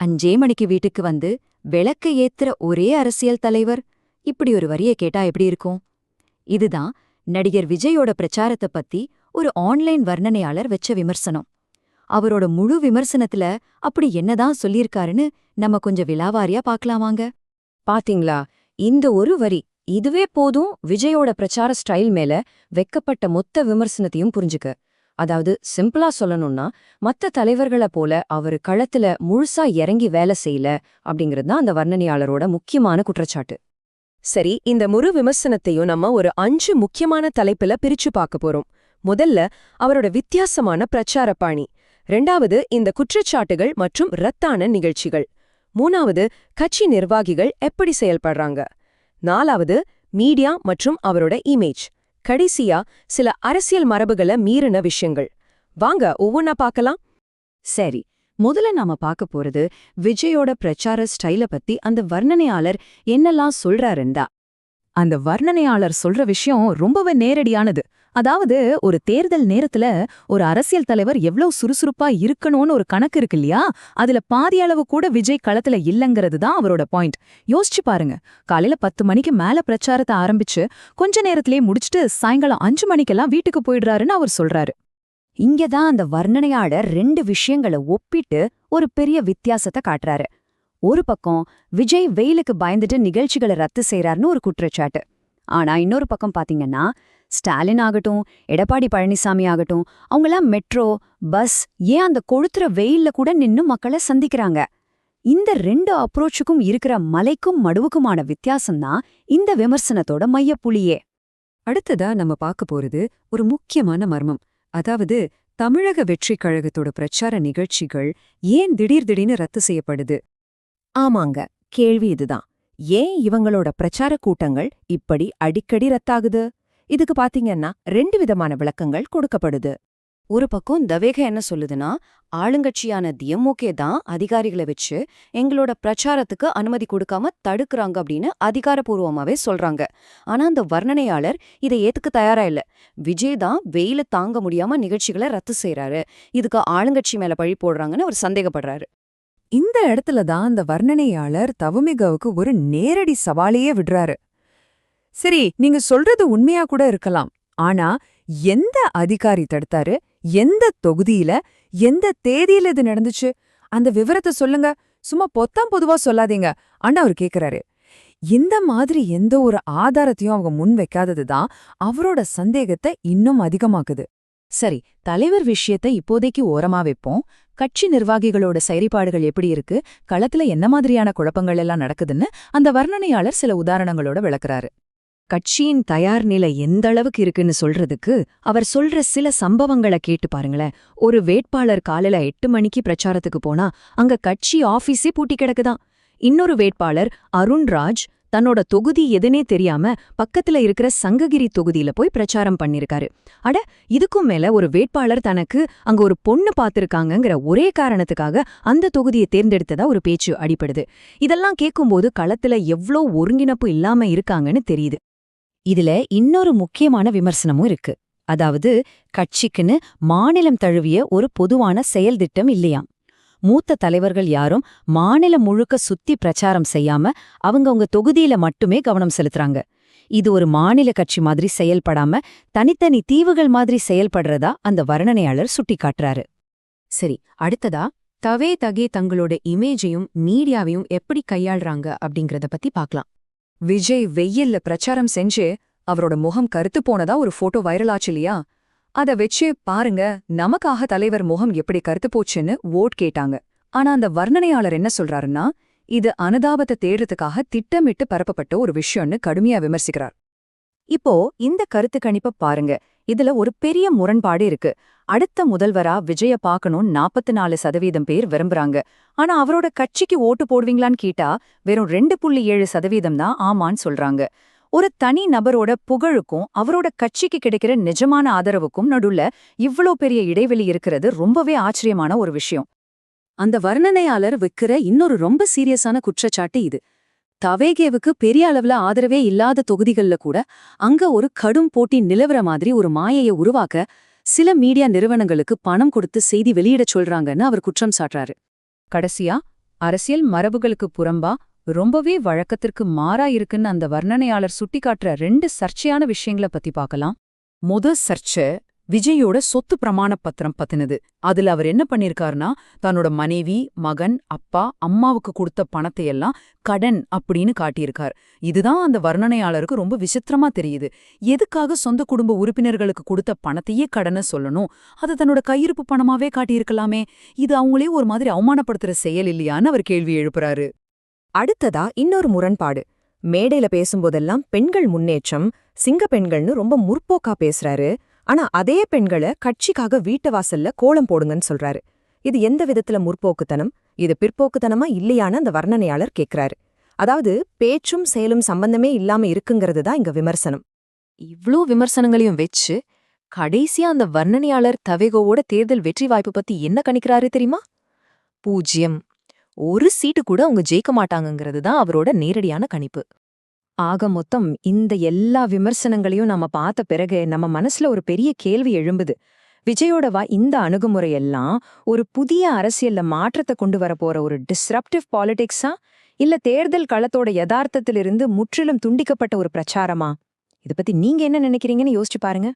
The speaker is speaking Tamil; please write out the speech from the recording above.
5 மணிக்கு வீட்டுக்கு வந்து விளக்க ஏத்துற ஒரே அரசியல் தலைவர். இப்படி ஒரு வரிய கேட்டா எப்படி இருக்கும்? இதுதான் நடிகர் விஜயோட பிரச்சாரத்தை பத்தி ஒரு ஆன்லைன் வர்ணனையாளர் வச்ச விமர்சனம். அவரோட முழு விமர்சனத்துல அப்படி என்னதான் சொல்லியிருக்காருன்னு நம்ம கொஞ்சம் விலாவாரியா பார்க்கலாமாங்க. பாத்தீங்களா, இந்த ஒரு வரி இதுவே போதும் விஜயோட பிரச்சார ஸ்டைல் மேல வெக்கப்பட்ட மொத்த விமர்சனத்தையும் புரிஞ்சுக்க. அதாவது சிம்பிளா சொல்லணும்னா, மத்த தலைவர்களை போல அவரு களத்துல முழுசா இறங்கி வேலை செய்யல அப்படிங்கிறது தான் அந்த வர்ணனையாளரோட முக்கியமான குற்றச்சாட்டு. சரி, இந்த முழு விமர்சனத்தையும் நம்ம ஒரு 5 முக்கியமான தலைப்புல பிரிச்சு பார்க்க போறோம். முதல்ல அவரோட வித்தியாசமான பிரச்சார பாணி, 2வது இந்த குற்றச்சாட்டுகள் மற்றும் ரத்தான நிகழ்ச்சிகள், 3வது கட்சி நிர்வாகிகள் எப்படி செயல்படுறாங்க, 4வது மீடியா மற்றும் அவரோட இமேஜ், கடைசியா சில அரசியல் மரபுகளை மீறின விஷயங்கள். வாங்க ஒவ்வொன்னா பார்க்கலாம். சரி, முதல்ல நாம பார்க்க போறது விஜயோட பிரச்சார ஸ்டைல பத்தி அந்த வர்ணனையாளர் என்னெல்லாம் சொல்றாருந்தா. அந்த வர்ணனையாளர் சொல்ற விஷயம் ரொம்பவே நேரடியானது. அதாவது ஒரு தேர்தல் நேரத்துல ஒரு அரசியல் தலைவர் எவ்வளவு சுறுசுறுப்பா இருக்கணும்னு ஒரு கணக்கு இருக்கு இல்லையா, அதுல பாதி அளவு கூட விஜய் களத்துல இல்லங்கிறது தான் அவரோட பாயிண்ட். யோசிச்சு பாருங்க, காலையில 10 மணிக்கு மேல பிரச்சாரத்தை ஆரம்பிச்சு கொஞ்ச நேரத்திலேயே முடிச்சுட்டு சாயங்காலம் 5 மணிக்கெல்லாம் வீட்டுக்கு போயிடுறாருன்னு அவர் சொல்றாரு. இங்கதான் அந்த வர்ணனையாளர் 2 விஷயங்களை ஒப்பிட்டு ஒரு பெரிய வித்தியாசத்தை காட்டுறாரு. ஒரு பக்கம் விஜய் வெயிலுக்கு பயந்துட்டு நிகழ்ச்சிகளை ரத்து செய்யறாருன்னு ஒரு குற்றச்சாட்டு. ஆனா இன்னொரு பக்கம் பாத்தீங்கன்னா, ஸ்டாலின் ஆகட்டும், எடப்பாடி பழனிசாமி ஆகட்டும், அவங்களாம் மெட்ரோ, பஸ், ஏன் அந்த கொளுத்துற வெயில்ல கூட நின்னு மக்களை சந்திக்கிறாங்க. இந்த 2 அப்ரோச்சுக்கும் இருக்கிற மலைக்கும் மடுவுக்குமான வித்தியாசம்தான் இந்த விமர்சனத்தோட மையப்புள்ளியே. அடுத்ததா நம்ம பார்க்க போறது ஒரு முக்கியமான மர்மம். அதாவது தமிழக வெற்றிக் கழகத்தோட பிரச்சார நிகழ்ச்சிகள் ஏன் திடீர்னு ரத்து செய்யப்படுது? ஆமாங்க, கேள்வி இதுதான். ஏன் இவங்களோட பிரச்சார கூட்டங்கள் இப்படி அடிக்கடி ரத்தாகுது? இதுக்கு பாத்தீங்கன்னா 2 விதமான விளக்கங்கள் கொடுக்கப்படுது. ஒரு பக்கம் தவேக என்ன சொல்லுதுன்னா, ஆளுங்கட்சியான திமுக தான் அதிகாரிகளை வச்சு எங்களோட பிரச்சாரத்துக்கு அனுமதி கொடுக்காம தடுக்குறாங்க அப்படின்னு அதிகாரப்பூர்வமாவே சொல்றாங்க. ஆனா அந்த வர்ணனையாளர் இதை ஏத்துக்க தயாரா இல்ல. விஜய் தான் வெயில தாங்க முடியாம நிகழ்ச்சிகளை ரத்து செய்யறாரு, இதுக்கு ஆளுங்கட்சி மேல பழி போடுறாங்கன்னு அவர் சந்தேகப்படுறாரு. இந்த இடத்துல தான் அந்த வர்ணனையாளர் தவுமிகவுக்கு ஒரு நேரடி சவாலையே விடுறாரு. சரி, நீங்க சொல்றது உண்மையா கூட இருக்கலாம். ஆனா எந்த அதிகாரி தடுத்தாரு, எந்த தொகுதியில, எந்த தேதியில இது நடந்துச்சு, அந்த விவரத்தை சொல்லுங்க. சும்மா பொத்தாம் பொதுவா சொல்லாதீங்க அண்ணா அவர் கேக்குறாரு. இந்த மாதிரி எந்த ஒரு ஆதாரத்தையும் அவங்க முன் வைக்காததுதான் அவரோட சந்தேகத்தை இன்னும் அதிகமாக்குது. சரி, தலைவர் விஷயத்தை இப்போதைக்கு ஓரமா வைப்போம். கட்சி நிர்வாகிகளோட செயல்பாடுகள் எப்படி இருக்கு, களத்துல என்ன மாதிரியான குழப்பங்கள் எல்லாம் நடக்குதுன்னு அந்த வர்ணனையாளர் சில உதாரணங்களோட விளக்குறாரு. கட்சியின் தயார் நிலை எந்த அளவுக்கு இருக்குன்னு சொல்றதுக்கு அவர் சொல்ற சில சம்பவங்களை கேட்டு பாருங்களேன். ஒரு வேட்பாளர் காலையில 8 மணிக்கு பிரச்சாரத்துக்கு போனா அங்க கட்சி ஆபீஸே பூட்டி கிடக்குதான். இன்னொரு வேட்பாளர் அருண்ராஜ் தன்னோட தொகுதி எதுனே தெரியாம பக்கத்துல இருக்கிற சங்ககிரி தொகுதியில போய் பிரச்சாரம் பண்ணிருக்காரு. அட, இதுக்கும் மேல ஒரு வேட்பாளர் தனக்கு அங்க ஒரு பொண்ணு பாத்திருக்காங்கங்கிற ஒரே காரணத்துக்காக அந்த தொகுதியை தேர்ந்தெடுத்ததா ஒரு பேச்சு அடிப்படுது. இதெல்லாம் கேட்கும்போது களத்துல எவ்ளோ ஒருங்கிணைப்பு இல்லாம இருக்காங்கன்னு தெரியுது. இதுல இன்னொரு முக்கியமான விமர்சனமும் இருக்கு. அதாவது கட்சிக்குன்னு மாநிலம் தழுவிய ஒரு பொதுவான செயல் திட்டம் இல்லையாம். மூத்த தலைவர்கள் யாரும் மாநிலம் முழுக்க சுத்தி பிரச்சாரம் செய்யாம அவங்கவங்க தொகுதியில மட்டுமே கவனம் செலுத்துறாங்க. இது ஒரு மாநில கட்சி மாதிரி செயல்படாம தனித்தனி தீவுகள் மாதிரி செயல்படுறதா அந்த வர்ணனையாளர் சுட்டிக்காட்டுறாரு. சரி, அடுத்ததா தவே தங்களோட இமேஜையும் மீடியாவையும் எப்படி கையாள்றாங்க அப்படிங்கறத பத்தி பார்க்கலாம். விஜய் வெயில்ல பிரச்சாரம் செஞ்சு அவரோட முகம் கருத்து போனதா ஒரு போட்டோ வைரல் ஆச்சு இல்லையா, அத வச்சு பாருங்க நமக்காக தலைவர் முகம் எப்படி கருத்து போச்சுன்னு ஓட் கேட்டாங்க. ஆனா அந்த வர்ணனையாளர் என்ன சொல்றாருன்னா, இது அனுதாபத்தை தேடுறதுக்காக திட்டமிட்டு பரப்பப்பட்ட ஒரு விஷயம்னு கடுமையா விமர்சிக்கிறார். இப்போ இந்த கருத்து கணிப்ப பாருங்க, இதுல ஒரு பெரிய முரண்பாடு இருக்கு. அடுத்த முதல்வரா விஜய பார்க்கணும் 44% பேர் விரும்புறாங்க. ஆனா அவரோட கட்சிக்கு ஓட்டு போடுவீங்களான்னு கேட்டா வெறும் 2.7% தான் ஆமான்னு சொல்றாங்க. ஒரு தனி நபரோட புகழுக்கும் அவரோட கட்சிக்கு கிடைக்கிற நிஜமான ஆதரவுக்கும் நடுவுல இவ்ளோ பெரிய இடைவெளி இருக்கிறது ரொம்பவே ஆச்சரியமான ஒரு விஷயம். அந்த வர்ணனையாளர் வைக்கிற இன்னொரு ரொம்ப சீரியஸான குற்றச்சாட்டு இது. தவேகேவுக்கு பெரிய அளவுல ஆதரவே இல்லாத தொகுதிகள்ல கூட அங்க ஒரு கடும் போட்டி நிலவர மாதிரி ஒரு மாயையை உருவாக்க சில மீடியா நிறுவனங்களுக்கு பணம் கொடுத்து செய்தி வெளியிடச் சொல்றாங்கன்னு அவர் குற்றம் சாட்டுறாரு. கடைசியா அரசியல் மரபுகளுக்கு புறம்பா ரொம்பவே வழக்கத்திற்கு மாறா இருக்குன்னு அந்த வர்ணனையாளர் சுட்டிக்காட்டுற 2 சர்ச்சையான விஷயங்கள பத்தி பார்க்கலாம். சர்ச்சை விஜயோட சொத்து பிரமாண பத்திரம் பத்தினது. அதுல அவர் என்ன பண்ணிருக்காருன்னா, தன்னோட மனைவி, மகன், அப்பா, அம்மாவுக்கு கொடுத்த பணத்தை எல்லாம் கடன் அப்படின்னு காட்டியிருக்கார். இதுதான் அந்த வர்ணனையாளருக்கு ரொம்ப விசித்திரமா தெரியுது. எதுக்காக சொந்த குடும்ப உறுப்பினர்களுக்கு கொடுத்த பணத்தையே கடனை சொல்லணும்? அது தன்னோட கையிருப்பு பணமாவே காட்டியிருக்கலாமே. இது அவங்களே ஒரு மாதிரி அவமானப்படுத்துற செயல் இல்லையான்னு அவர் கேள்வி எழுப்புறாரு. அடுத்ததா இன்னொரு முரண்பாடு. மேடையில பேசும்போதெல்லாம் பெண்கள் முன்னேற்றம், சிங்க பெண்கள்னு ரொம்ப முற்போக்கா பேசுறாரு. ஆனா அதே பெண்கள கட்சிக்காக வீட்டு வாசல்ல கோலம் போடுங்கன்னு சொல்றாரு. இது எந்த விதத்துல முற்போக்குத்தனம், இது பிற்போக்குத்தனமா இல்லையான்னு அந்த வர்ணனையாளர் கேக்குறாரு. அதாவது பேச்சும் செயலும் சம்பந்தமே இல்லாம இருக்குங்கிறது தான் இங்க விமர்சனம். இவ்ளோ விமர்சனங்களையும் வெச்சு கடைசியா அந்த வர்ணனையாளர் தவேகோவோட தேர்தல் வெற்றி வாய்ப்பு பத்தி என்ன கணிக்கிறாரு தெரியுமா? 0. ஒரு சீட்டு கூட அவங்க ஜெயிக்க மாட்டாங்கங்கிறது தான் அவரோட நேரடியான கணிப்பு. ஆக மொத்தம் இந்த எல்லா விமர்சனங்களையும் நாம பார்த்த பிறகு நம்ம மனசுல ஒரு பெரிய கேள்வி எழும்புது. விஜயோட இந்த அணுகுமுறையெல்லாம் ஒரு புதிய அரசியல்ல மாற்றத்தை கொண்டு வரப்போற ஒரு டிஸ்ரப்டிவ் பாலிடிக்ஸா, இல்ல தேர்தல் களத்தோட யதார்த்தத்திலிருந்து முற்றிலும் துண்டிக்கப்பட்ட ஒரு பிரச்சாரமா? இத பத்தி நீங்க என்ன நினைக்கிறீங்கன்னு யோசிச்சு பாருங்க.